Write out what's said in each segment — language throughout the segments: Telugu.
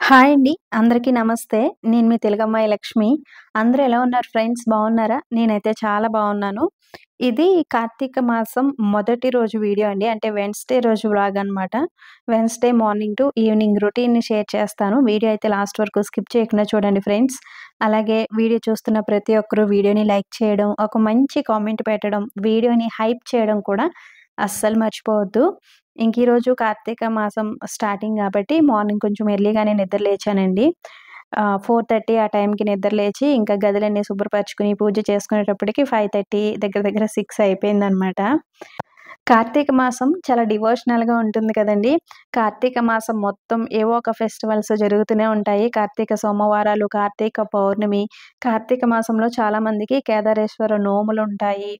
హాయ్ అండి. అందరికీ నమస్తే. నేను మీ తెలుగమ్మాయి లక్ష్మి. అందరూ ఎలా ఉన్నారు ఫ్రెండ్స్? బాగున్నారా? నేనైతే చాలా బాగున్నాను. ఇది కార్తీక మాసం మొదటి రోజు వీడియో అండి. అంటే వెడ్నెస్‌డే రోజు వ్లాగ్ అనమాట. వెడ్నెస్‌డే మార్నింగ్ టు ఈవినింగ్ రొటీన్‌ని షేర్ చేస్తాను. వీడియో అయితే లాస్ట్ వరకు స్కిప్ చేయకుండా చూడండి ఫ్రెండ్స్. అలాగే వీడియో చూస్తున్న ప్రతి ఒక్కరు వీడియోని లైక్ చేయడం, ఒక మంచి కామెంట్ పెట్టడం, వీడియోని హైప్ చేయడం కూడా అస్సలు మర్చిపోవద్దు. ఈరోజు కార్తీక మాసం స్టార్టింగ్ గాబట్టి మార్నింగ్ కొంచెం ఎర్లీగానే నిద్ర లేచానండి. 4:30 ఆ టైంకి నిద్ర లేచి ఇంకా గదులన్నీ శుభ్రపరచుకొని పూజ చేసుకునేటప్పటికి 5:30 దగ్గర దగ్గర 6 అయిపోయిందనమాట. కార్తీక మాసం చాలా డివోషనల్‌గా ఉంటుంది కదండీ! కార్తీక మాసం మొత్తం ఏవో ఒక ఫెస్టివల్స్ జరుగుతూనే ఉంటాయి. కార్తీక సోమవారాలు, కార్తీక పౌర్ణమి, కార్తీక మాసంలో చాలామందికి కేదారేశ్వర నోములుంటాయి.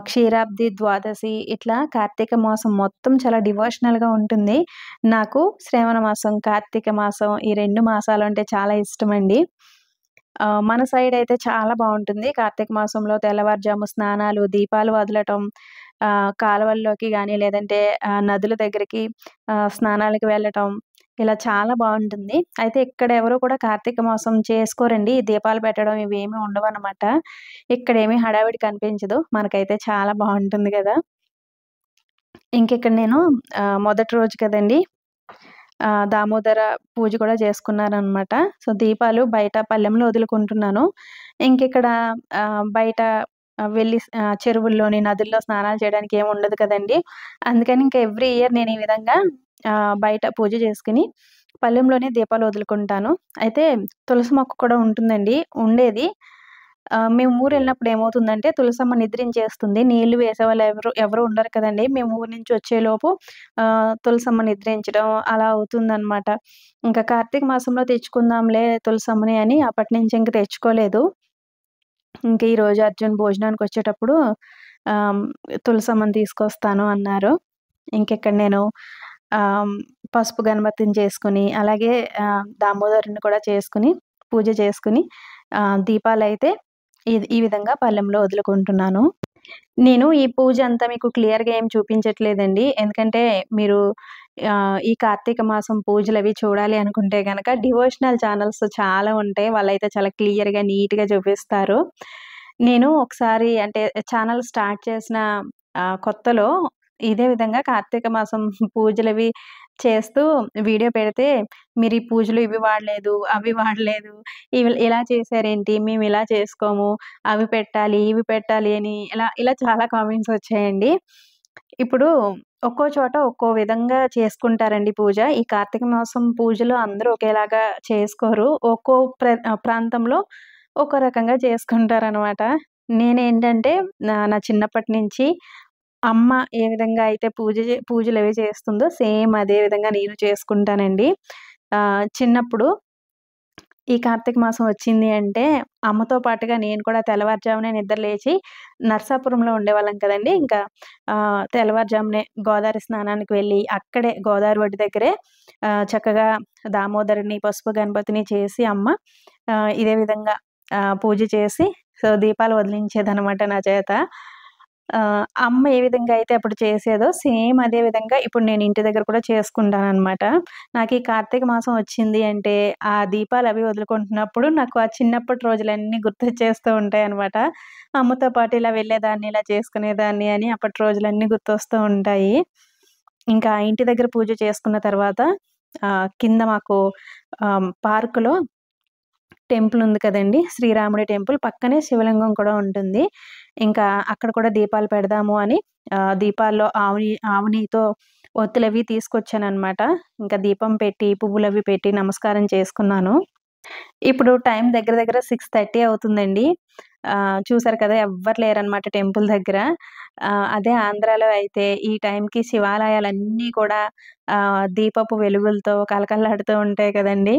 క్షీరాబ్ది ద్వాదశి ఇట్లా కార్తీక మాసం మొత్తం చాలా డివోషనల్‌గా ఉంటుంది. నాకు శ్రావణ మాసం, కార్తీక మాసం ఈ 2 మాసాలంటే చాలా ఇష్టమండి. మన సైడ్ అయితే చాలా బావుంటుంది. కార్తీక మాసంలో తెల్లవారుజాము స్నానాలు, దీపాలు వదలటం, కాలువల్లోకి గాని లేదంటే నదుల దగ్గరికి స్నానాలకి వెళ్ళటం ఇలా చాలా బావుంటుంది. అయితే ఇక్కడ ఎవరు కూడా కార్తీక మాసం చేసుకోరండి. ఈ దీపాలు పెట్టడం ఇవేమీ ఉండవనమాట. ఇక్కడేమి హడావిడి కనిపించదు. మనకైతే చాలా బావుంటుంది గదా! ఇంకిక్కడ నేను మొదటి రోజు కదండీ! దామోదర పూజ కూడా చేసుకున్నాననమాట. సో, దీపాలు బయట పళ్ళెంలో వదులుకుంటున్నాను. ఇంకిక్కడ బయట వెళ్లి చెరువుల్లోని, నదుల్లో స్నానాలు చేయడానికి ఏమి ఉండదు కదండీ! అందుకని ఇంకా ఎవ్రీ ఇయర్ నేను ఈ విధంగా బయట పూజ చేసుకొని పళ్ళెంలోనే దీపాలు వదులుకుంటాను. అయితే తులసి మొక్క కూడా ఉంటుందండి. ఉండేది. మేము ఊరెళ్ళినప్పుడు ఏమవుతుందంటే తులసమ్మ నిద్రించేస్తుంది. నీళ్లు వేసేవాళ్ళు ఎవరు ఉండరు కదండీ! మేము ఊరు నుంచి వచ్చేలోపు తులసమ్మ నిద్రించడం అలా అవుతుందనమాట. ఇంకా కార్తీక మాసంలో తెచ్చుకుందాంలే తులసమ్మని అని అప్పటినుంచి ఇంక తెచ్చుకోలేదు. ఇంక ఈరోజు అర్జున్ భోజనానికొచ్చేటప్పుడు ఆహ్, తులసమ్మని తీసుకొస్తాను అన్నారు. ఇంకిక్కడ నేను ఆహ్, పసుపు గణపతిని చేసుకొని, అలాగే దామోదరుడిని కూడా చేసుకొని, పూజ చేసుకొని, దీపాలైతే ఈ విధంగా పళ్ళెంలో వదులుకుంటున్నాను. నేను ఈ పూజ అంతా మీకు క్లియర్‌గా ఏం చూపించట్లేదండి. ఎందుకంటే మీరు ఈ కార్తీక మాసం పూజలవి చూడాలి అనుకుంటే గనక డివోషనల్ ఛానెల్స్ చాలా ఉంటాయి. వాళ్ళైతే చాలా క్లియర్‌గా, నీట్‌గా చూపిస్తారు. నేను ఒకసారి అంటే ఛానెల్ స్టార్ట్ చేసిన కొత్తలో ఇదే విధంగా కార్తీక మాసం పూజలవి చేస్తూ వీడియో పెడితే, మీరు ఈ పూజలు ఇవి వాడలేదు, అవి వాడలేదు, ఇలా చేశారేంటి? మేము ఇలా చేసుకోము. అవి పెట్టాలి, ఇవి పెట్టాలి అని ఇలా చాలా కామెంట్స్ వచ్చాయండి. ఇప్పుడు ఒక్కో చోట ఒక్కో విధంగా చేసుకుంటారండి పూజ. ఈ కార్తీక మాసం పూజలు అందరూ ఒకేలాగా చేసుకోరు. ఒక్కో ప్రాంతంలో ఒక్కో రకంగా చేసుకుంటారనమాట. నేనేంటంటే నా చిన్నప్పటి నుంచి అమ్మ ఏ విధంగా అయితే పూజలవి చేస్తుందో సేమ్ అదే విధంగా నేను చేసుకుంటానండి. చిన్నప్పుడు ఈ కార్తీక మాసం వచ్చింది అంటే, అమ్మతో పాటుగా నేను కూడా తెల్లవారుజామునే నిద్ర లేచి నరసాపురంలో ఉండేవాళ్ళం కదండీ! ఇంకా తెల్లవారుజామునే గోదావరి స్నానానికి వెళ్ళి, అక్కడే గోదావరి ఒడ్డు దగ్గరే చక్కగా దామోదరుడిని, పసుపు గణపతిని చేసి అమ్మ ఇదే విధంగా పూజ చేసి, సో, దీపాలు వదిలించేదనమాట నా చేత. అమ్మ ఏ విధంగా అయితే అప్పుడు చేసేదో సేమ్ అదే విధంగా ఇప్పుడు నేను ఇంటి దగ్గర కూడా చేసుకుంటాననమాట. నాకు ఈ కార్తీక మాసం వచ్చింది అంటే, ఆ దీపాలవి వదులుకుంటున్నప్పుడు నాకు ఆ చిన్నప్పటి రోజులన్నీ గుర్తొచ్చేస్తూ ఉంటాయనమాట. అమ్మతో పాటు ఇలా వెళ్ళేదాన్ని, ఇలా చేసుకునేదాన్ని అని అప్పటి రోజులన్నీ గుర్తొస్తూ ఉంటాయి. ఇంకా ఇంటి దగ్గర పూజ చేసుకున్న తర్వాత కింద మాకు పార్కులో టెంపుల్ ఉంది కదండీ! శ్రీరాముడి టెంపుల్ పక్కనే శివలింగం కూడా ఉంటుంది. ఇంకా అక్కడ కూడా దీపాలు పెడదాము అని దీపాల్లో ఆవు నెయ్యితో ఒత్తులవి తీసుకొచ్చాననమాట. ఇంకా దీపం పెట్టి, పువ్వులవి పెట్టి నమస్కారం చేసుకున్నాను. ఇప్పుడు టైం దగ్గర దగ్గర 6:30 అవుతుందండి. చూసారు కదా! ఎవ్వరు లేరనమాట టెంపుల్ దగ్గర. అదే ఆంధ్రాలో అయితే ఈ టైంకి శివాలయాలన్నీ కూడా దీపపు వెలుగులతో కళకళలాడుతూ ఉంటాయి కదండీ!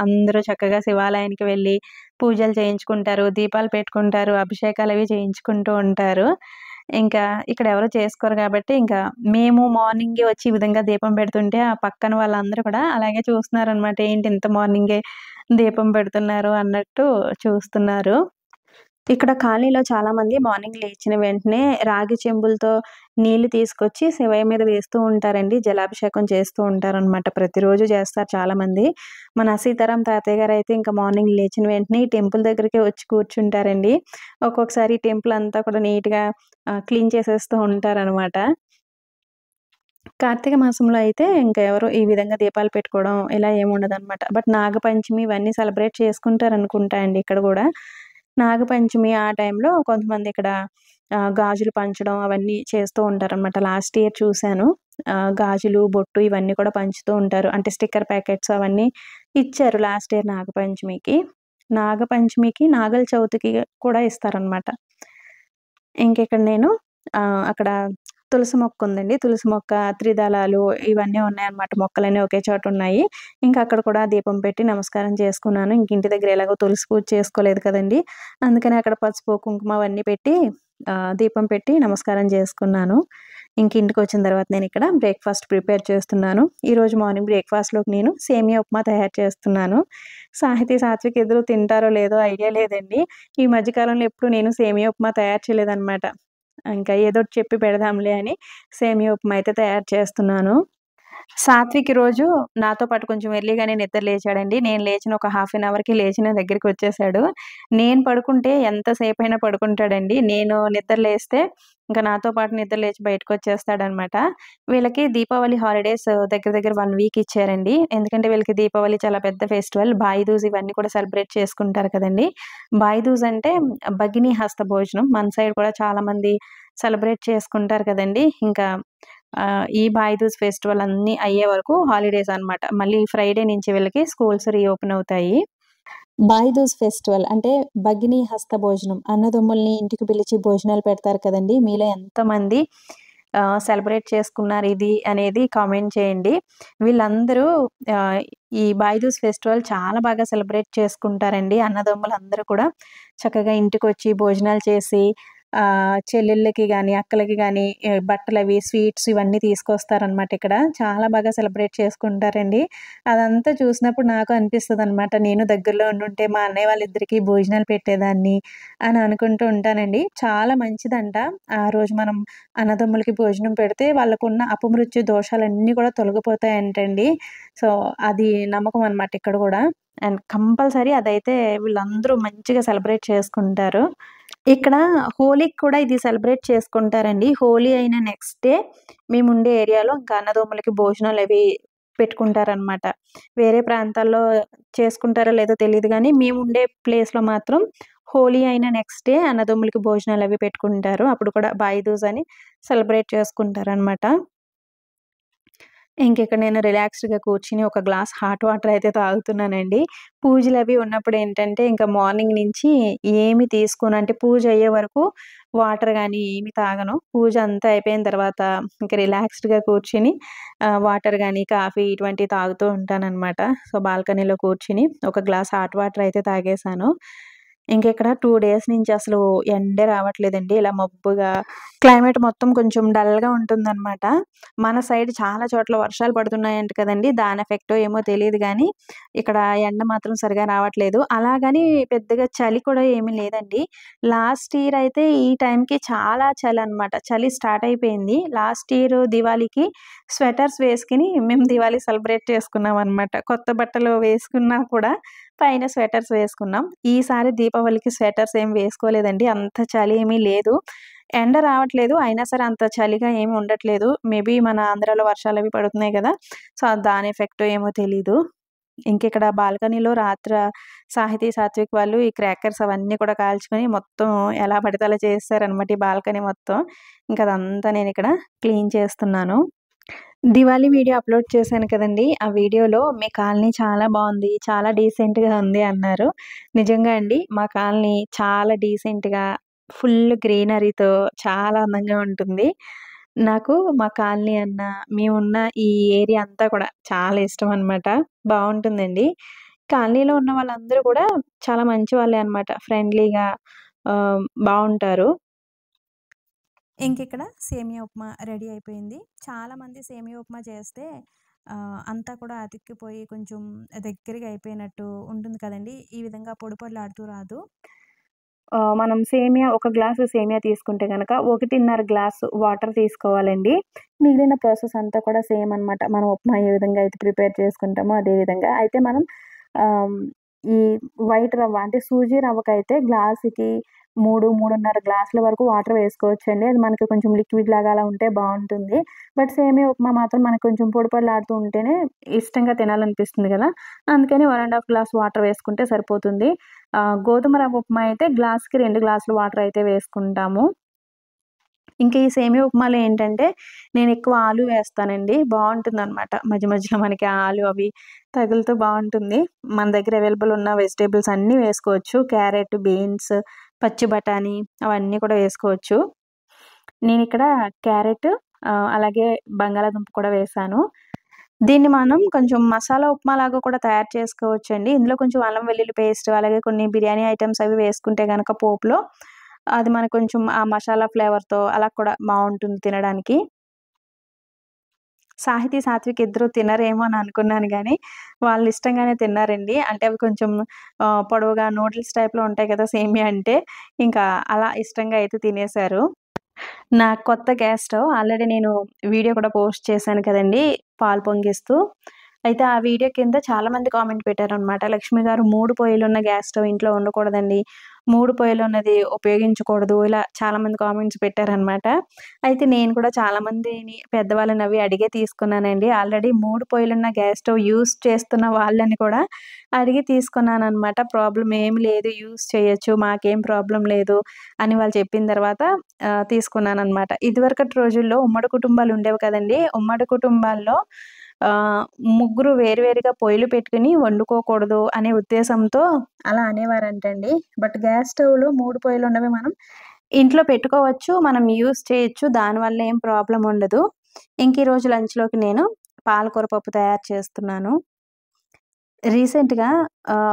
అందరూ చక్కగా శివాలయానికి వెళ్లి పూజలు చేయించుకుంటారు, దీపాలు పెట్టుకుంటారు, అభిషేకాలవి చేయించుకుంటూ ఉంటారు. ఇంకా ఇక్కడ ఎవరు చేసుకోరు గాబట్టి, ఇంకా మేము మార్నింగే వచ్చి ఈ విధంగా దీపం పెడుతుంటే, ఆ పక్కన వాళ్ళందరూ కూడా అలాగే చూస్తున్నారనమాట. ఏంటి ఇంత మార్నింగే దీపం పెడుతున్నారు అన్నట్టు చూస్తున్నారు. ఇక్కడ కాలనీలో చాలామంది మార్నింగ్ లేచిన వెంటనే రాగి చెంబులతో నీళ్లు తీసుకొచ్చి శివయ్య మీద వేస్తూ ఉంటారండి. జలాభిషేకం చేస్తూ ఉంటారనమాట. ప్రతిరోజు చేస్తారు చాలామంది. మన సీతారాం తాతయ్య గారైతే ఇంకా మార్నింగ్ లేచిన వెంటనే ఈ టెంపుల్ దగ్గరికే వచ్చి కూర్చుంటారండి. ఒక్కొక్కసారి టెంపుల్ అంతా కూడా నీట్‌గా క్లీన్ చేసేస్తూ ఉంటారనమాట. కార్తీక మాసంలో అయితే ఇంకా ఎవరు ఈ విధంగా దీపాలు పెట్టుకోవడం ఇలా ఏముండదనమాట. బట్ నాగపంచమి ఇవన్నీ సెలబ్రేట్ చేసుకుంటారనుకుంటా అండి ఇక్కడ గూడా. నాగపంచమి ఆ టైంలో కొంతమంది ఇక్కడ గాజులు పంచడం అవన్నీ చేస్తూ ఉంటారనమాట. లాస్ట్ ఇయర్ చూసాను. గాజులు, బొట్టు ఇవన్నీ కూడా పంచుతూ ఉంటారు. అంటే స్టిక్కర్ ప్యాకెట్స్ అవన్నీ ఇచ్చారు లాస్ట్ ఇయర్ నాగపంచమికి. నాగపంచమికి, నాగల చవితికి కూడా ఇస్తారనమాట. ఇంకిక్కడ నేను అక్కడ తులసి మొక్కుందండి. తులసి మొక్క, త్రిదళాలు ఇవన్నీ ఉన్నాయన్నమాట. మొక్కలన్నీ ఒకే చోట ఉన్నాయి. ఇంకా అక్కడ కూడా దీపం పెట్టి నమస్కారం చేసుకున్నాను. ఇంక ఇంటి దగ్గర ఎలాగో తులసి పూజ చేసుకోలేదు కదండీ! అందుకని అక్కడ పసుపు, కుంకుమ అవన్నీ పెట్టి దీపం పెట్టి నమస్కారం చేసుకున్నాను. ఇంక ఇంటికొచ్చిన తర్వాత నేనిక్కడ బ్రేక్‌ఫాస్ట్ ప్రిపేర్ చేస్తున్నాను. ఈరోజు మార్నింగ్ బ్రేక్‌ఫాస్ట్‌లోకి నేను సేమియా ఉప్మా తయారు చేస్తున్నాను. సాహితీ, సాత్విక్ ఇద్దరు తింటారో లేదో ఐడియా లేదండి. ఈ మధ్య కాలంలో ఎప్పుడు నేను సేమియా ఉప్మా తయారు చేయలేదనమాట. ఇంకా ఏదోటి చెప్పి పెడదాంలే అని సేమియా ఉప్మా అయితే తయారు చేస్తున్నాను. సాత్విక్ ఈరోజు నాతో పాటు కొంచెం ఎర్లీగానే నిద్ర లేచాడండి. నేను లేచిన ఒక హాఫ్ ఎన్ అవర్‌కి లేచి నా దగ్గరికొచ్చేసాడు. నేను పడుకుంటే ఎంతసేపైనా పడుకుంటాడండి. నేను నిద్ర లేస్తే ఇంక నాతో పాటు నిద్ర లేచి బయటకొచ్చేస్తాడనమాట. వీళ్ళకి దీపావళి హాలిడేస్ దగ్గర దగ్గర 1 వీక్ ఇచ్చారండి. ఎందుకంటే వీళ్ళకి దీపావళి చాలా పెద్ద ఫెస్టివల్. భాయి దూజ్ ఇవన్నీ కూడా సెలబ్రేట్ చేసుకుంటారు కదండీ! భాయి దూజ్ అంటే భగిని హస్త భోజనం. మన సైడ్ కూడా చాలామంది సెలబ్రేట్ చేసుకుంటారు కదండీ! ఇంకా ఈ భాయి దూజ్ ఫెస్టివల్ అన్నీ అయ్యే వరకు హాలిడేస్ అనమాట. మళ్ళీ ఫ్రైడే నుంచి వీళ్ళకి స్కూల్స్ రీఓపెన్ అవుతాయి. భాయి దూజ్ ఫెస్టివల్ అంటే భగిని హస్త భోజనం. అన్నదమ్ముల్ని ఇంటికి పిలిచి భోజనాలు పెడతారు కదండీ! మీలో ఎంతమంది సెలబ్రేట్ చేసుకున్నారు ఇది అనేది కామెంట్ చేయండి. వీళ్ళందరూ ఆహ్, ఈ భాయి దూజ్ ఫెస్టివల్ చాలా బాగా సెలబ్రేట్ చేసుకుంటారండి. అన్నదమ్ములందరూ కూడా చక్కగా ఇంటికొచ్చి భోజనాలు చేసి చెల్లెళ్ళకి గాని, అక్కలకి గాని బట్టలవి, స్వీట్స్ ఇవన్నీ తీసుకొస్తారనమాట ఇక్కడ. చాలా బాగా సెలబ్రేట్ చేసుకుంటారండి. అదంతా చూసినప్పుడు నాకు అనిపిస్తదనమాట. నేను దగ్గరలో ఉండుంటే మా అన్నయ్య వాళ్ళిద్దరికీ భోజనాలు పెట్టేదాన్ని అని అనుకుంటూ ఉంటానండి. చాలా మంచిదంట. ఆ రోజు మనం అన్నదమ్ములకి భోజనం పెడితే వాళ్ళకున్న అపమృత్యు దోషాలన్నీ కూడా తొలగిపోతాయంటండి. సో, అది నమ్మకం అనమాట ఇక్కడ గూడా. అండ్ కంపల్సరీ అదైతే వీళ్ళందరూ మంచిగా సెలబ్రేట్ చేసుకుంటారు. ఇక్కడ హోలీకి కూడా ఇది సెలబ్రేట్ చేసుకుంటారండి. హోలీ అయిన నెక్స్ట్ డే మేముండే ఏరియాలో ఇంకా అన్నదమ్ములకి భోజనాలవి పెట్టుకుంటారనమాట. వేరే ప్రాంతాల్లో చేసుకుంటారో లేదో తెలీదు గానీ, మేముండే ప్లేస్‌లో మాత్రం హోలీ అయిన నెక్స్ట్ డే అన్నదమ్ములకి భోజనాలవి పెట్టుకుంటారు. అప్పుడు కూడా భాయి దూజ్ అని సెలబ్రేట్ చేసుకుంటారనమాట. ఇంకిక్కడ నేను రిలాక్స్డ్‌గా కూర్చొని ఒక గ్లాస్ హాట్ వాటర్ అయితే తాగుతున్నానండి. పూజలవి ఉన్నప్పుడేంటంటే ఇంకా మార్నింగ్ నుంచి ఏమి తీసుకోను. అంటే పూజ అయ్యే వరకు వాటర్ గానీ ఏమి తాగను. పూజ అంతా అయిపోయిన తర్వాత ఇంక రిలాక్స్డ్‌గా కూర్చొని వాటర్ గానీ, కాఫీ ఇటువంటివి తాగుతూ ఉంటాననమాట. సో, బాల్కనీలో కూర్చొని ఒక గ్లాస్ హాట్ వాటర్ అయితే తాగేసాను. ఇంకిక్కడ 2 డేస్ నుంచి అసలు ఎండే రావట్లేదండి. ఇలా మబ్బుగా క్లైమేట్ మొత్తం కొంచెం డల్‌గా ఉంటుందనమాట. మన సైడ్ చాలా చోట్ల వర్షాలు పడుతున్నాయంట కదండీ! దాని ఎఫెక్టో ఏమో తెలీదు గానీ, ఇక్కడ ఎండ మాత్రం సరిగా రావట్లేదు. అలాగని పెద్దగా చలి కూడా ఏమీ లేదండి. లాస్ట్ ఇయర్ అయితే ఈ టైంకి చాలా చలనమాట. చలి స్టార్ట్ అయిపోయింది. లాస్ట్ ఇయర్ దివాళీకి స్వెటర్స్ వేసుకొని మేము దివాళీ సెలబ్రేట్ చేసుకున్నామనమాట. కొత్త బట్టలు వేసుకున్నా కూడా పైన స్వెటర్స్ వేసుకున్నాం. ఈసారి దీపావళికి స్వెటర్స్ ఏమి వేసుకోలేదండి. అంత చలి ఏమీ లేదు. ఎండ రావట్లేదు. అయినా సరే అంత చలిగా ఏమి ఉండట్లేదు. మేబీ మన ఆంధ్రాలో వర్షాలవి పడుతున్నాయి గదా! సో, దాని ఎఫెక్టో ఏమో తెలీదు. ఇంకిక్కడ బాల్కనీలో సాహితీ, సాత్విక్ వాళ్ళు ఈ క్రాకర్స్ అవన్నీ కూడా కాల్చుకొని మొత్తం ఎలా పడితే అలా చేసేసారనమాట ఈ బాల్కనీ మొత్తం. ఇంకదంతా నేనిక్కడ క్లీన్ చేస్తున్నాను. దివాళీ వీడియో అప్‌లోడ్ చేశాను కదండీ! ఆ వీడియోలో మీ కాలనీ చాలా బావుంది. చాలా డీసెంట్‌గా ఉంది అన్నారు. నిజంగా అండి మా కాలనీ చాలా డీసెంట్‌గా ఫుల్ గ్రీనరీతో చాలా అందంగా ఉంటుంది. నాకు మా కాలనీ అన్నా, మేమున్న ఈ ఏరియా అంతా కూడా చాలా ఇష్టమనమాట. బావుంటుందండి. కాలనీలో ఉన్న వాళ్ళందరూ కూడా చాలా మంచి వాళ్ళే అనమాట. ఫ్రెండ్లీగా బావుంటారు. ఇంకిక్కడ సేమియా ఉప్మా రెడీ అయిపోయింది. చాలామంది సేమియా ఉప్మా చేస్తే అంతా కూడా అతుక్కిపోయి కొంచెం దగ్గరగా అయిపోయినట్టు ఉంటుంది కదండీ! ఈ విధంగా పొడి పొడిలాడుతూ రాదు. మనం సేమియా ఒక గ్లాసు సేమియా తీసుకుంటే గనక 1.5 గ్లాసు వాటర్ తీసుకోవాలండి. మిగిలిన ప్రాసెస్ అంతా కూడా సేమ్ అనమాట. మనం ఉప్మా ఏ విధంగా అయితే ప్రిపేర్ చేసుకుంటామో అదే విధంగా. అయితే మనం ఆహ్, ఈ వైట్ రవ్వ అంటే సూజీ రవ్వకైతే గ్లాసుకి 3.5 గ్లాసుల వరకు వాటర్ వేసుకోవచ్చండి. అది మనకి కొంచెం లిక్విడ్ లాగా అలా ఉంటే బావుంటుంది. బట్ సేమియా ఉప్మా మాత్రం మనకు కొంచెం పొడి పొడిలాడుతూ ఉంటేనే ఇష్టంగా తినాలనిపిస్తుంది గదా! అందుకని 1 ½ గ్లాస్ వాటర్ వేసుకుంటే సరిపోతుంది. గోధుమ రవ్వ ఉప్మా అయితే గ్లాస్‌కి 2 గ్లాసులు వాటర్ అయితే వేసుకుంటాము. ఇంకా ఈ సేమియా ఉప్మాలో ఏంటంటే, నేనెక్కువ ఆలు వేస్తానండి. బావుంటుందనమాట. మధ్య మధ్యలో మనకి ఆలు అవి తగులుతూ బావుంటుంది. మన దగ్గర అవైలబుల్ ఉన్న వెజిటబుల్స్ అన్నీ వేసుకోవచ్చు. క్యారెట్, బీన్స్, పచ్చి బఠానీ అవన్నీ కూడా వేసుకోవచ్చు. నేనిక్కడ క్యారెట్ అలాగే బంగాళాదుంప కూడా వేశాను. దీన్ని మనం కొంచెం మసాలా ఉప్మాలాగా కూడా తయారు చేసుకోవచ్చండి. ఇందులో కొంచెం అల్లం వెల్లుల్లి పేస్ట్ అలాగే కొన్ని బిర్యానీ ఐటెమ్స్ అవి వేసుకుంటే గనక పోపులో, అది మనకు కొంచెం ఆ మసాలా ఫ్లేవర్‌తో అలా కూడా బావుంటుంది తినడానికి. సాహితీ, సాత్విక్ ఇద్దరు తినరేమో అని అనుకున్నాను గానీ, వాళ్ళు ఇష్టంగానే తిన్నారండి. అంటే అవి కొంచెం పొడవుగా నూడిల్స్ టైప్‌లో ఉంటాయి కదా! సేమియా అంటే. ఇంకా అలా ఇష్టంగా అయితే తినేశారు. నా కొత్త గ్యాస్ స్టవ్ ఆల్రెడీ నేను వీడియో కూడా పోస్ట్ చేశాను కదండీ! పాలు పొంగిస్తూ. అయితే ఆ వీడియో కింద చాలామంది కామెంట్ పెట్టారనమాట. లక్ష్మి గారు 3 పొయ్యిలున్న గ్యాస్ స్టవ్ ఇంట్లో ఉండకూడదండి. 3 పొయ్యిలున్నది ఉపయోగించకూడదు. ఇలా చాలామంది కామెంట్స్ పెట్టారనమాట. అయితే నేను కూడా చాలామందిని పెద్దవాళ్ళని అవి అడిగే తీసుకున్నానండి. ఆల్రెడీ 3 పొయ్యిలున్న గ్యాస్ స్టవ్ యూజ్ చేస్తున్న వాళ్ళని కూడా అడిగి తీసుకున్నాననమాట. ప్రాబ్లమ్ ఏమి లేదు. యూజ్ చేయొచ్చు. మాకేం ప్రాబ్లమ్ లేదు అని వాళ్ళు చెప్పిన తర్వాత తీసుకున్నాననమాట. ఇదివరకటి రోజుల్లో ఉమ్మడి కుటుంబాలు ఉండేవి కదండీ! ఉమ్మడి కుటుంబాల్లో ఆహ్, ముగ్గురు వేరువేరుగా పొయ్యిలు పెట్టుకొని వండుకోకూడదు అనే ఉద్దేశంతో అలా అనేవారంటండి. బట్ గ్యాస్ స్టవ్‌లో 3 పొయ్యిలున్నవి మనం ఇంట్లో పెట్టుకోవచ్చు. మనం యూజ్ చేయొచ్చు. దానివల్ల ఏం ప్రాబ్లమ్ ఉండదు. ఇంక ఈరోజు లంచ్‌లోకి నేను పాలకూర పప్పు తయారు చేస్తున్నాను. రీసెంట్‌గా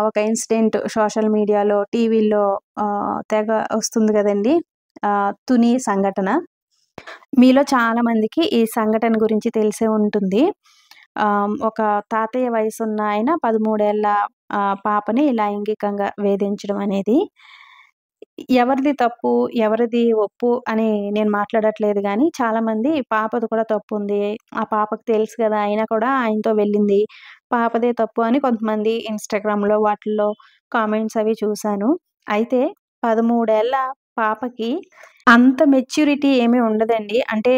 ఒక ఇన్సిడెంట్ సోషల్ మీడియాలో, టీవీల్లో తెగ వస్తుంది గదండీ! తుని సంఘటన. మీలో చాలా మందికి ఈ సంఘటన గురించి తెలిసే ఉంటుంది. ఒక తాతయ్య వయసున్న ఆయన 13 ఏళ్ల పాపని లైంగికంగా వేధించడం అనేది. ఎవరిది తప్పు, ఎవరిది ఒప్పు అని నేను మాట్లాడట్లేదు గానీ, చాలామంది పాపది కూడా తప్పుంది. ఆ పాపకి తెలుసు గదా! అయినా కూడా ఆయనతో వెళ్ళింది. పాపదే తప్పు అని కొంతమంది ఇన్‌స్టాగ్రామ్‌లో వాటిల్లో కామెంట్స్ అవి చూసాను. అయితే 13 ఏళ్ల పాపకి అంత మెచ్యూరిటీ ఏమి ఉండదండి. అంటే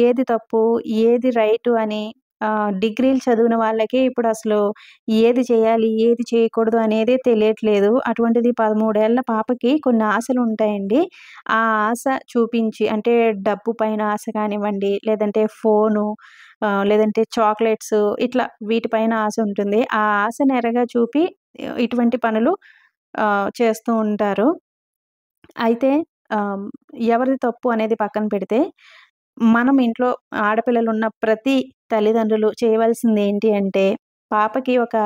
ఏది తప్పు, ఏది రైటు అని డిగ్రీలు చదివిన వాళ్ళకే ఇప్పుడసలు ఏది చేయాలి, ఏది చేయకూడదు అనేదే తెలియట్లేదు. అటువంటిది 13 ఏళ్ల పాపకి కొన్ని ఆశలుంటాయండి. ఆ ఆశ చూపించి అంటే డబ్బు పైన ఆశ కానివ్వండి, లేదంటే ఫోను లేదంటే చాక్లెట్స్ ఇట్లా వీటి పైన ఆశ ఉంటుంది. ఆ ఆశను ఎరగా చూపి ఇటువంటి పనులు చేస్తూ ఉంటారు. అయితే ఆహ్, ఎవరిది తప్పు అనేది పక్కన పెడితే, మనం ఇంట్లో ఆడపిల్లలున్న ప్రతి తల్లిదండ్రులు చేయవలసిందేంటి అంటే, పాపకి ఒక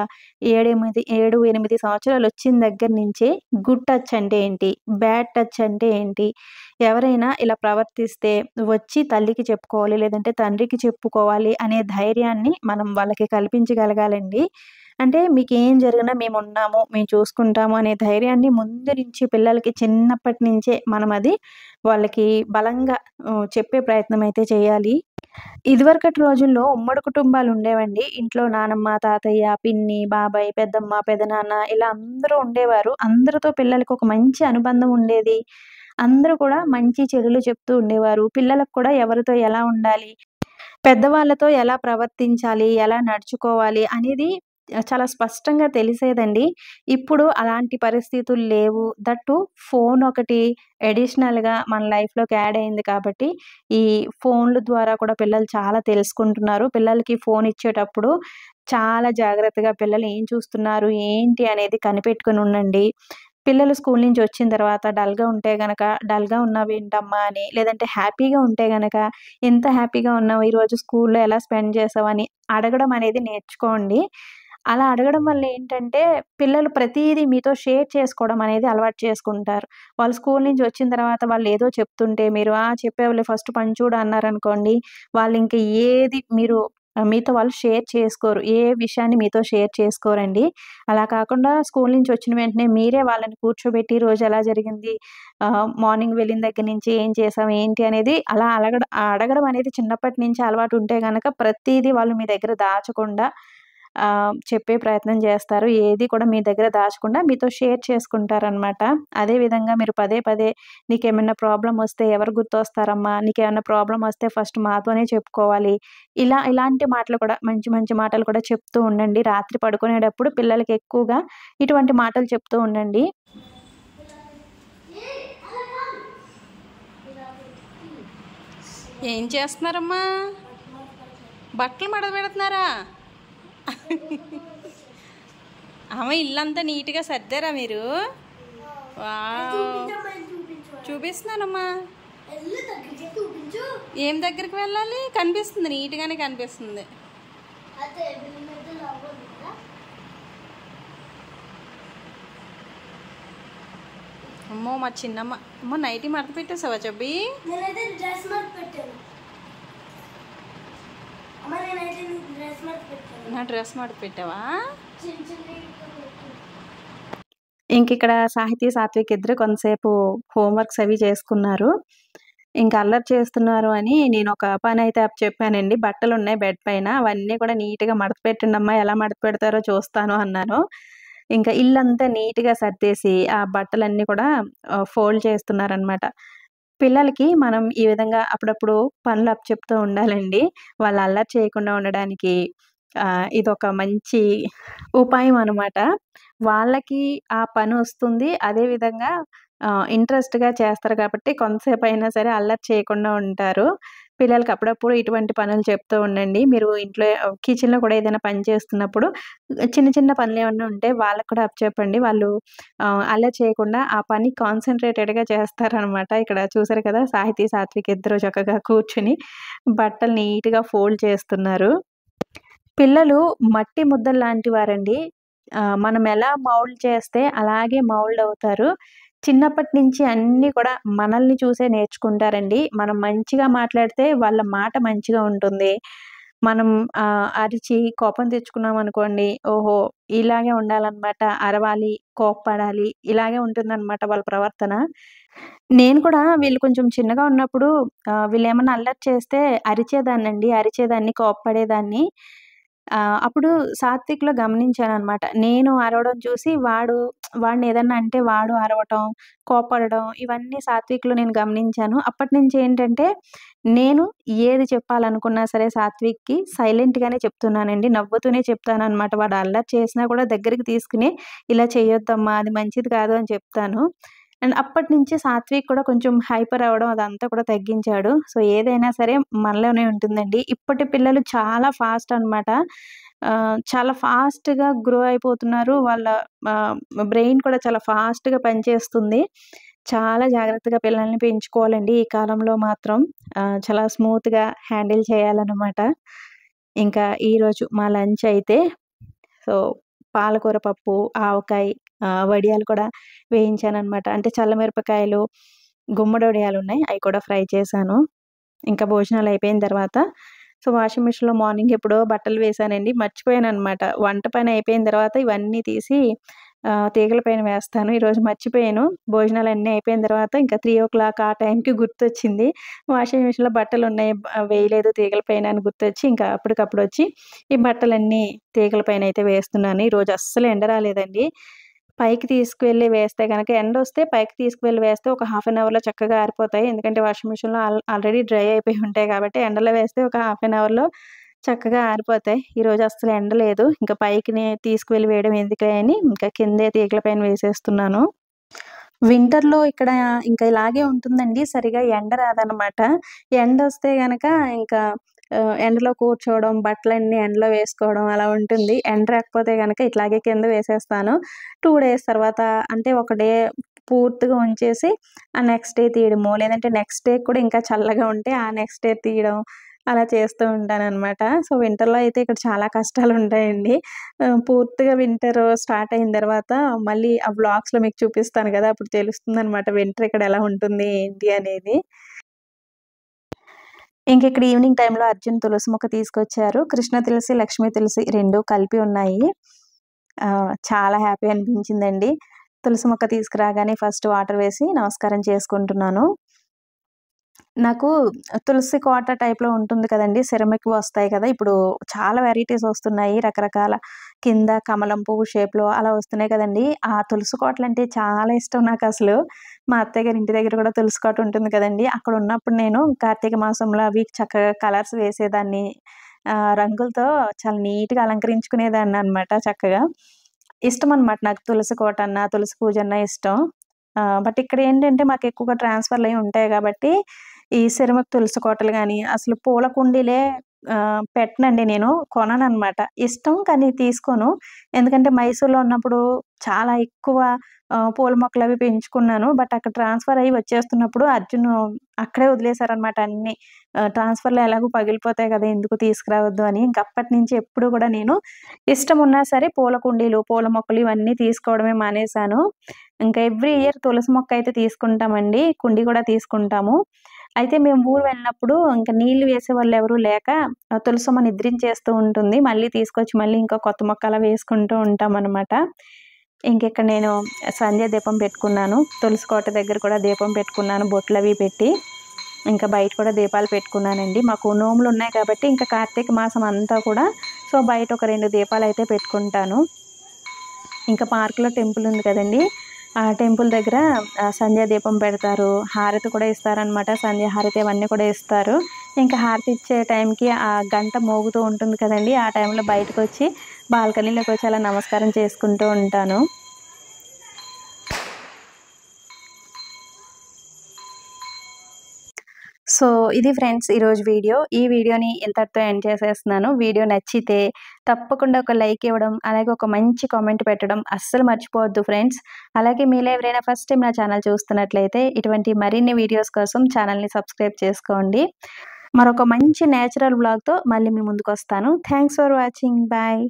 7, 8 సంవత్సరాలొచ్చిన దగ్గర నుంచే గుడ్ టచ్ అంటే ఏంటి? బ్యాడ్ టచ్ అంటే ఏంటి? ఎవరైనా ఇలా ప్రవర్తిస్తే వచ్చి తల్లికి చెప్పుకోవాలి, లేదంటే తండ్రికి చెప్పుకోవాలి అనే ధైర్యాన్ని మనం వాళ్ళకి కల్పించగలగాలండి. అంటే మీకేం జరిగినా మేమున్నాము, మేము చూసుకుంటాము అనే ధైర్యాన్ని ముందు నుంచి పిల్లలకి చిన్నప్పటి నుంచే మనమది వాళ్ళకి బలంగా చెప్పే ప్రయత్నం అయితే చేయాలి. ఇదివరకటి రోజుల్లో ఉమ్మడి కుటుంబాలుండేవండి. ఇంట్లో నానమ్మ, తాతయ్య, పిన్ని, బాబాయ్, పెద్దమ్మ, పెదనాన్న ఇలా అందరూ ఉండేవారు. అందరితో పిల్లలకి ఒక మంచి అనుబంధం ఉండేది. అందరూ కూడా మంచి చెడులు చెప్తూ ఉండేవారు. పిల్లలకు కూడా ఎవరితో ఎలా ఉండాలి, పెద్దవాళ్ళతో ఎలా ప్రవర్తించాలి, ఎలా నడుచుకోవాలి అనేది చాలా స్పష్టంగా తెలిసేదండి. ఇప్పుడు అలాంటి పరిస్థితులు లేవు. దట్ ఫోన్ ఒకటి అడిషనల్‌గా మన లైఫ్‌లోకి యాడ్ అయింది కాబట్టి, ఈ ఫోన్‌ల ద్వారా కూడా పిల్లలు చాలా తెలుసుకుంటున్నారు. పిల్లలకి ఫోన్ ఇచ్చేటప్పుడు చాలా జాగ్రత్తగా పిల్లలు ఏం చూస్తున్నారు, ఏంటి అనేది కనిపెట్టుకొని ఉండండి. పిల్లలు స్కూల్ నుంచి వచ్చిన తర్వాత డల్‌గా ఉంటే గనక, "డల్‌గా ఉన్నావేంటమ్మా" అని, లేదంటే హ్యాపీగా ఉంటే గనక, "ఎంత హ్యాపీగా ఉన్నావు ఈరోజు స్కూల్‌లో ఎలా స్పెండ్ చేసావు" అని అడగడం అనేది నేర్చుకోండి. అలా అడగడం వల్ల ఏంటంటే, పిల్లలు ప్రతీదీ మీతో షేర్ చేసుకోవడం అనేది అలవాటు చేసుకుంటారు. వాళ్ళు స్కూల్ నుంచి వచ్చిన తర్వాత వాళ్ళేదో చెప్తుంటే మీరు, "ఆ! చెప్పావులే ఫస్ట్ పని చూడు" అన్నారనుకోండి, వాళ్ళింక ఏది మీరు మీతో వాళ్ళు షేర్ చేసుకోరు. ఏ విషయాన్ని మీతో షేర్ చేసుకోరండి. అలా కాకుండా స్కూల్ నుంచి వచ్చిన వెంటనే మీరే వాళ్ళని కూర్చోబెట్టి రోజు ఎలా జరిగింది, మార్నింగ్ వెళ్ళిన దగ్గర నుంచి ఏం చేసావు, ఏంటి అనేది అలా అడగడం అనేది చిన్నప్పటి నుంచి అలవాటు ఉంటే గనక ప్రతీదీ వాళ్ళు మీ దగ్గర దాచకుండా చెప్పే ప్రయత్నం చేస్తారు. ఏది కూడా మీ దగ్గర దాచకుండా మీతో షేర్ చేసుకుంటారనమాట. అదే విధంగా మీరు పదే పదే నీకేమన్నా ప్రాబ్లమ్ వస్తే ఎవరు గుర్తొస్తారమ్మా? నీకేమన్నా ప్రాబ్లమ్ వస్తే ఫస్ట్ మాతోనే చెప్పుకోవాలి. ఇలాంటి మాటలు కూడా మంచి మంచి మాటలు కూడా చెప్తూ ఉండండి. రాత్రి పడుకునేటప్పుడు పిల్లలకి ఎక్కువగా ఇటువంటి మాటలు చెప్తూ ఉండండి. ఏం చేస్తున్నారమ్మా? బట్టలు మడతపెడుతున్నారా? అమ్మ ఇల్లంతా నీట్‌గా సర్దారా మీరు? వావ్! చూపిస్తున్నానమ్మా. ఏం దగ్గరికి వెళ్ళాలి? కనిపిస్తుంది, నీట్‌గానే కనిపిస్తుంది. అమ్మో మా చిన్నమ్మ. అమ్మ నైటీ మడత పెట్టేసావా చెబ్బి? నా డ్రెస్ మడత పెట్టావా? ఇంకిక్కడ సాహితీ, సాత్విక్ ఇద్దరు కొంతసేపు హోంవర్క్స్ అవి చేసుకున్నారు. ఇంకా అల్లరి చేస్తున్నారు అని నేను ఒక పనైతే చెప్పానండి. బట్టలున్నాయి బెడ్ పైన. అవన్నీ కూడా నీట్‌గా మడత పెట్టండమ్మా. ఎలా మడత పెడతారో చూస్తాను అన్నాను. ఇంకా ఇల్లంతా నీట్‌గా సర్దేసి ఆ బట్టలన్నీ కూడా ఫోల్డ్ చేస్తున్నారనమాట. పిల్లలకి మనం ఈ విధంగా అప్పుడప్పుడు పనులు అప్పచెప్తూ ఉండాలండి. వాళ్ళు అల్లరి చేయకుండా ఉండడానికి ఇదొక మంచి ఉపాయం అనమాట. వాళ్ళకి ఆ పనొస్తుంది. అదే విధంగా ఇంట్రెస్ట్‌గా చేస్తారు కాబట్టి కొంతసేపయినా సరే అల్లరి చేయకుండా ఉంటారు. పిల్లలకి అప్పుడప్పుడు ఇటువంటి పనులు చెప్తూ ఉండండి. మీరు ఇంట్లో కిచెన్‌లో కూడా ఏదైనా పని చేస్తున్నప్పుడు చిన్న చిన్న పనులేమన్నా ఉంటే వాళ్ళకి కూడా అప్పచెప్పండి. వాళ్ళు అల్లరి చేయకుండా ఆ పని కాన్సంట్రేటెడ్‌గా చేస్తారనమాట. ఇక్కడ చూసారు కదా! సాహితీ, సాత్విక్ ఇద్దరు చక్కగా కూర్చొని బట్టలు నీట్‌గా ఫోల్డ్ చేస్తున్నారు. పిల్లలు మట్టి ముద్దల్లాంటి వారండి. మనం ఎలా మౌల్డ్ చేస్తే అలాగే మౌల్డ్ అవుతారు. చిన్నప్పటి నుంచి అన్నీ కూడా మనల్ని చూసే నేర్చుకుంటారండి. మనం మంచిగా మాట్లాడితే వాళ్ళ మాట మంచిగా ఉంటుంది. మనం అరిచి కోపం తెచ్చుకున్నామనుకోండి, ఓహో! ఇలాగే ఉండాలనమాట. అరవాలి, కోప్పడాలి ఇలాగే ఉంటుందనమాట వాళ్ళ ప్రవర్తన. నేను కూడా వీళ్ళు కొంచెం చిన్నగా ఉన్నప్పుడు వీళ్ళేమన్నా అల్లరి చేస్తే అరిచేదాన్నండి. అరిచేదాన్ని, కోప్పడేదాన్ని. అప్పుడు సాత్విక్‌లో గమనించాననమాట. నేను అరవడం చూసి వాడినేదన్నా అంటే వాడు అరవటం, కోప్పడడం ఇవన్నీ సాత్విక్‌లో నేను గమనించాను. అప్పటినుంచి ఏంటంటే, నేను ఏది చెప్పాలనుకున్నా సరే సాత్విక్‌కి సైలెంట్‌గానే చెప్తున్నానండి. నవ్వుతూనే చెప్తాననమాట. వాడు అల్లరి చేసినా కూడా దగ్గరికి తీసుకొని, ఇలా చేయొద్దమ్మా, అది మంచిది కాదు అని చెప్తాను. అండ్ అప్పటినుంచి సాత్విక్ కూడా కొంచెం హైపర్ అవ్వడం అదంతా కూడా తగ్గించాడు. సో, ఏదైనా సరే మనలోనే ఉంటుందండి. ఇప్పటి పిల్లలు చాలా ఫాస్ట్ అనమాట. చాలా ఫాస్ట్‌గా గ్రో అయిపోతున్నారు. వాళ్ళ బ్రెయిన్ కూడా చాలా ఫాస్ట్‌గా పనిచేస్తుంది. చాలా జాగ్రత్తగా పిల్లల్ని పెంచుకోవాలండి ఈ కాలంలో మాత్రం. చాలా స్మూత్‌గా హ్యాండిల్ చేయాలనమాట. ఇంకా ఈరోజు మా లంచ్ అయితే సో, పాలకూర పప్పు, ఆవకాయ, వడియాలు కూడా వేయించాననమాట. అంటే చల్లమిరపకాయలు, గుమ్మడొడియాలున్నాయి. అయి కూడా ఫ్రై చేశాను. ఇంకా భోజనాలయిపోయిన తర్వాత వాషింగ్ మిషన్‌లో మార్నింగ్ ఎప్పుడో బట్టలు వేశానండి. మర్చిపోయాననమాట. వంట పని అయిపోయిన తర్వాత ఇవన్నీ తీసి తీగల పైన వేస్తాను. ఈరోజు మర్చిపోయాను. భోజనాలన్నీ అయిపోయిన తర్వాత ఇంకా 3:00 ఆ టైంకి గుర్తొచ్చింది. వాషింగ్ మిషన్‌లో బట్టలున్నాయి వేయలేదు తీగల పైన అని గుర్తొచ్చి ఇంకా అప్పటికప్పుడొచ్చి ఈ బట్టలన్నీ తీగల పైనయితే వేస్తున్నాను. ఈరోజు అస్సలు ఎండ రాలేదండి. పైకి తీసుకువెళ్ళి వేస్తే గనక ఎండొస్తే పైకి తీసుకువెళ్ళి వేస్తే ఒక హాఫ్ అన్ అవర్‌లో చక్కగా ఆరిపోతాయి. ఎందుకంటే వాషింగ్ మిషన్‌లో ఆల్రెడీ డ్రై అయిపోయి ఉంటాయి కాబట్టి ఎండలో వేస్తే ఒక హాఫ్ అన్ అవర్‌లో చక్కగా ఆరిపోతాయి. ఈరోజు అస్సలు ఎండ లేదు. ఇంకా పైకిని తీసుకువెళ్ళి వేయడం ఎందుకులే అని ఇంకా కిందే తీగల పైన వేసేస్తున్నాను. వింటర్‌లో ఇక్కడ ఇంకా ఇలాగే ఉంటుందండి. సరిగ్గా ఎండ రాదనమాట. ఎండొస్తే గనక ఇంకా ఎండలో కూర్చోవడం, బట్టలన్నీ ఎండలో వేసుకోవడం అలా ఉంటుంది. ఎండ రాకపోతే గనక ఇట్లాగే కింద వేసేస్తాను. 2 డేస్ తర్వాత అంటే ఒక డే పూర్తిగా ఉంచేసి ఆ నెక్స్ట్ డే తీయడమో, లేదంటే నెక్స్ట్ డే కూడా ఇంకా చల్లగా ఉంటే ఆ నెక్స్ట్ డే తీయడం అలా చేస్తూ ఉంటాననమాట. వింటర్‌లో అయితే ఇక్కడ చాలా కష్టాలుంటాయండి. పూర్తిగా వింటర్ స్టార్ట్ అయిన తర్వాత మళ్ళీ ఆ వ్లాగ్స్‌లో మీకు చూపిస్తాను గదా! అప్పుడు తెలుస్తుందనమాట వింటర్ ఇక్కడ ఎలా ఉంటుంది ఏంటి అనేది. ఇంకిక్కడ ఈవినింగ్ టైంలో అర్జున్ తులసి మొక్క తీసుకొచ్చారు. కృష్ణ తులసి, లక్ష్మీ తులసి 2 కలిపి ఉన్నాయి. చాలా హ్యాపీ అనిపించిందండి. తులసి మొక్క తీసుకురాగానే ఫస్ట్ వాటర్ వేసి నమస్కారం చేసుకుంటున్నాను. నాకు తులసి కోట టైప్‌లో ఉంటుంది కదండీ! సిరమిక్ వస్తాయి కదా! ఇప్పుడు చాలా వెరైటీస్ వస్తున్నాయి. రకరకాల కింద కమలం పువ్వు షేప్‌లో అలా వస్తున్నాయి కదండీ! ఆ తులసి కోటలంటే చాలా ఇష్టం నాకసలు. మా అత్తయ్య గారి ఇంటి దగ్గర కూడా తులసి కోట ఉంటుంది కదండీ! అక్కడున్నప్పుడు నేను కార్తీక మాసంలో అవి చక్కగా కలర్స్ వేసేదాన్ని. రంగులతో చాలా నీట్‌గా అలంకరించుకునేదాన్ననమాట చక్కగా. ఇష్టమనమాట నాకు తులసి కోటన్నా, తులసి పూజన్నా ఇష్టం. బట్ ఇక్కడేంటంటే మాకెక్కువగా ట్రాన్స్‌ఫర్‌లయి ఉంటాయి గాబట్టి, ఈ సిరమిక్ తులసి కోటలు గాని, అసలు పూల కుండీలే పెట్టనండి నేను. కొనననమాట. ఇష్టం కానీ తీసుకోను. ఎందుకంటే మైసూర్‌లో ఉన్నప్పుడు చాలా ఎక్కువ పూల మొక్కలవి పెంచుకున్నాను. బట్ అక్కడ ట్రాన్స్‌ఫర్ అయ్యి వచ్చేస్తున్నప్పుడు అర్జున్ అక్కడే వదిలేసారనమాట అన్నీ. ట్రాన్స్‌ఫర్‌లో ఎలాగో పగిలిపోతాయి కదా! ఎందుకు తీసుకురావద్దు అని. ఇంక అప్పటినుంచి ఎప్పుడు గూడా నేను ఇష్టమున్నా సరే పూల కుండీలు, పూల మొక్కలు ఇవన్నీ తీసుకోవడమే మానేశాను. ఇంకా ఎవ్రీ ఇయర్ తులసి మొక్క అయితే తీసుకుంటామండి. కుండీ కూడా తీసుకుంటాము. అయితే మేము ఊరు వెళ్ళినప్పుడు ఇంక నీళ్లు వేసేవాళ్ళెవరు లేక తులసమ్మ నిద్రించేస్తూ ఉంటుంది. మళ్ళీ తీసుకొచ్చి మళ్ళీ ఇంకో కొత్త మొక్క అలా వేసుకుంటూ ఉంటామనమాట. ఇంకిక్కడ నేను సంధ్య దీపం పెట్టుకున్నాను. తులసి కోట దగ్గర కూడా దీపం పెట్టుకున్నాను బొట్లవి పెట్టి. ఇంకా బయట కూడా దీపాలు పెట్టుకున్నానండి. మాకు నోములున్నాయి కాబట్టి ఇంకా కార్తీక మాసం అంతా కూడా బయట ఒక 2 దీపాలైతే పెట్టుకుంటాను. ఇంకా పార్క్‌లో టెంపుల్ ఉంది కదండీ! ఆ టెంపుల్ దగ్గర సంధ్యా దీపం పెడతారు. హారతి కూడా ఇస్తారనమాట. సంధ్యా హారతి అవన్నీ కూడా ఇస్తారు. ఇంకా హారతి ఇచ్చే టైంకి ఆ గంట మోగుతూ ఉంటుంది కదండీ! ఆ టైంలో బయటకొచ్చి బాల్కనీలోకొచ్చి అలా నమస్కారం చేసుకుంటూ ఉంటాను. ఇది ఫ్రెండ్స్ ఈరోజు వీడియో. ఈ వీడియోని ఇంతటితో ఎండ్ చేసేస్తున్నాను. వీడియో నచ్చితే తప్పకుండా ఒక లైక్ ఇవ్వడం, అలాగే ఒక మంచి కామెంట్ పెట్టడం అస్సలు మర్చిపోవద్దు ఫ్రెండ్స్. అలాగే మీలో ఎవరైనా ఫస్ట్ టైమ్ నా ఛానల్ చూస్తున్నట్లయితే ఇటువంటి మరిన్ని వీడియోస్ కోసం ఛానల్‌ని సబ్స్క్రైబ్ చేసుకోండి. మరొక మంచి నేచురల్ వ్లాగ్‌తో మళ్ళీ మీ ముందుకొస్తాను. Thanks for watching. బాయ్.